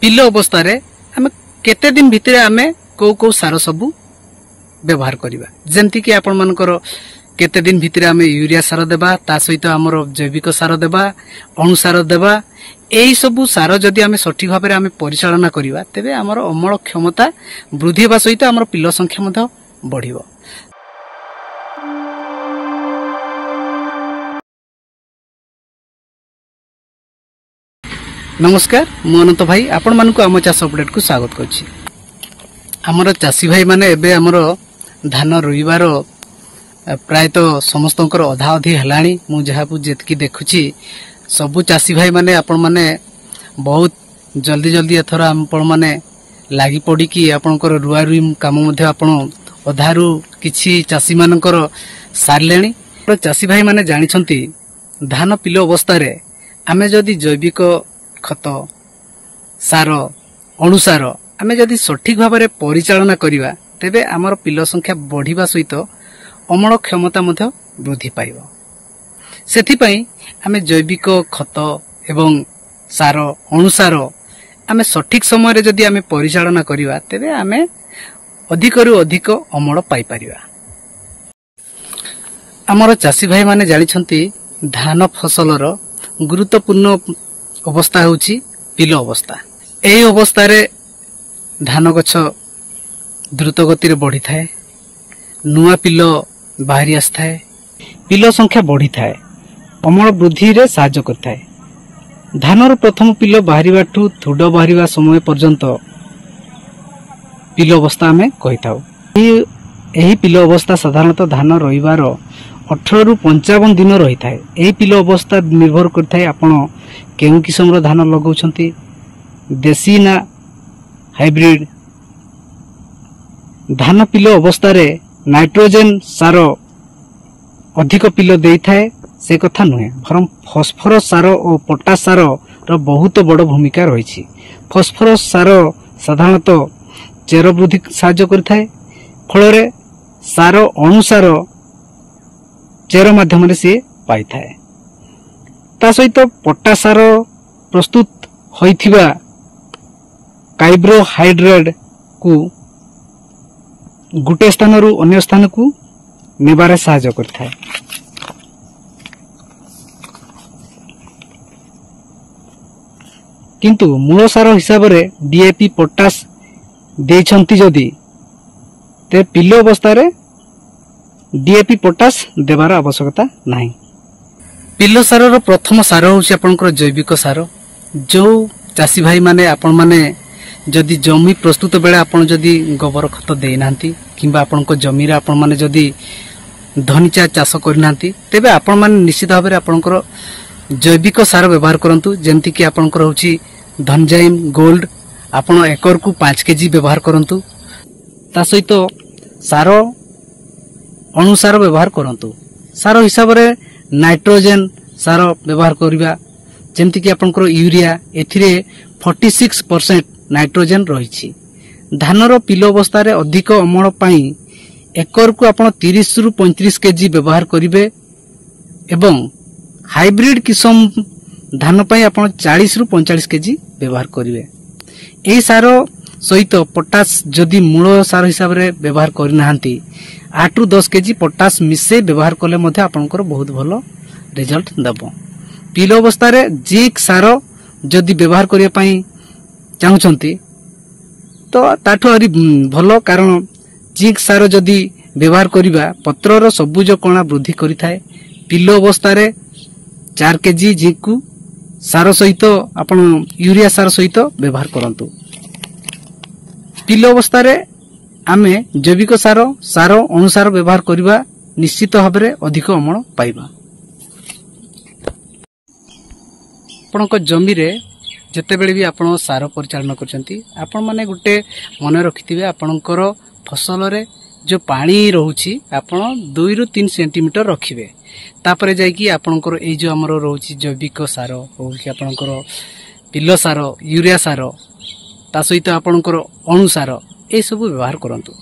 Pillow अवस्था रे आमे केते दिन भितरे आमे को सार सब व्यवहार करिबा जेमति कि आपण मानकर केते दिन भितरे आमे यूरिया सार देबा ता सहित हमर जैविक सार देबा अणुसार देबा एई सब सार जदि आमे सठिक भाबरे आमे परिचालना करिबा तेबे हमर अमल क्षमता वृद्धि हेबा सहित हमर पिलो संख्या मध्ये बढ़िबो। नमस्कार मु अनंत भाई आपण मानकु आम चाष अपडेट को स्वागत करछि। हमर चासी भाई माने एबे हमर धान रोइबार प्रायतः समस्तंकर अधा अधि हलाणी मु जहापु जेतकी देखुछि सबु चासी भाई माने आपण माने बहुत जल्दी जल्दी एथरा आपण माने लागि पड़ी कि आपनकर रुआ रुई काम मध्ये आपण अधारु किछि चासी मानकर सारलेणी। चासी भाई माने जानिछंती धान पिलो अवस्था रे आमे जदि जैविक खत सार अणुसार आमे जदि सठिक भाबरे परिचालना करिवा तेबे हमर पिलो संख्या बढ़िबा सहित अमल क्षमता मध्ये वृद्धि पाइबो। सेथि पई आमे जैविक खत एवं सार अणुसार आमे सठिक समय रे जदि आमे परिचालना करिवा तेबे आमे अधिकरु अधिक अमल पाइ परिबा। हमर चासी भाई माने जानिछंती धान फसलर गुरुत्वपूर्ण अवस्था होची पिलो अवस्था। एई अवस्था रे धान गछ द्रुत गति रे बढ़ी थाए, नुआ पिलो बाहरी आस्थाए, पिलो संख्या बढ़ी थाए, अमल वृद्धि रे सहायता करथाए। धानर प्रथम पिलो बाहरीबाठू थुड बाहरीबा समय पर्यंत पिलो अवस्था में कहिथाउ। एही पिलो अवस्था साधारणतः धान रहिबार 18 रु 55 दिन रही थाए। एही पिलो अवस्था निर्भर करथाए आपण केउ किसमर धान लगाउछंती, देसी ना हाइब्रिड। धान पिलो अवस्था रे नाइट्रोजन सार अधिक पिलो देई थाए से कथा नुहे, बरम फॉस्फोरस सार और पोटास सार रो बहुत बड़ भूमिका रही। फॉस्फोरस सार साधारणतः चेर वृद्धि सहायता करथाए, फल रे सार अणुसार चेर माध्यम रे से पाई थाए। ता सहित पोटास सार प्रस्तुत होइथिबा कार्बोहाइड्रेट को गुटे स्थान रु अन्य स्थान को नेबारे सहायता करथाए। किंतु मूल सार हिसाब रे डीएपी पोटास देछंती जदी ते पिलो अवस्था रे डीएपी पोटास देबार आवश्यकता नाही। पिलो सार रो प्रथम सार होछि आपनकर जैविक सार। जो चासी भाई माने आपण माने जदि जमी प्रस्तुत बेले आपण जदि गोबर खत देई नांती किंबा आपनको जमी रे आपण माने जदि धनिचा चाष करि नांती तेबे आपण माने निश्चित भाबरे आपनकर जैविक सार व्यवहार करंतु। जेमति कि आपनकर होछि धनजाइम गोल्ड आपण एकर को 5 केजी व्यवहार करंतु। ता सहित सार अणुसार व्यवहार करंतु। सार हिसाब रे नाइट्रोजन सार व्यवहार करिबा जेमति कि आपनकर यूरिया एथिरे 46% नाइट्रोजन रहिछि। धानर पिलो अवस्था रे अधिक अमल पई एकर को आपण 30 रु 35 केजी व्यवहार करिवे एवं हाइब्रिड किसम धान पई आपण 40 रु 45 केजी व्यवहार करिवे। एई सार सहित पोटास जदि मूल सार हिसाब रे व्यवहार करि नाहंती 8 रु 10 केजी पोटास मिसे व्यवहार कले मध्ये आपनकर बहुत भलो रिजल्ट दबो। पिलो अवस्था रे जिंक सार जदि व्यवहार करिया पई चाहुचंती तो ताठो हरि भलो, कारण जिंक सार जदि व्यवहार करिबा पत्रर सबुज कणा वृद्धि करि थाए। पिलो अवस्था रे 4 केजी जिंक को सार सहित आपण यूरिया सार सहित व्यवहार करंतु। पिलो अवस्था रे आमे जैविक सार सार अणुसार व्यवहार करिबा निश्चित भाबरे अधिक अमल पाइबा। आपनक जमी रे जते बेले भी आपण सार परिचालन करचंती आपण माने गुटे मन रखिथिबे आपनकर फसल रे जो पानी रहउची आपण 2 रु 3 सेंटीमीटर रखिबे। तापरे जाय कि आपनकर ए जो हमरो रहउची जैविक सार हो कि आपनकर पिलो सार यूरिया सार ता सहित आपनकर अणु सार ए सब व्यवहार करंतु।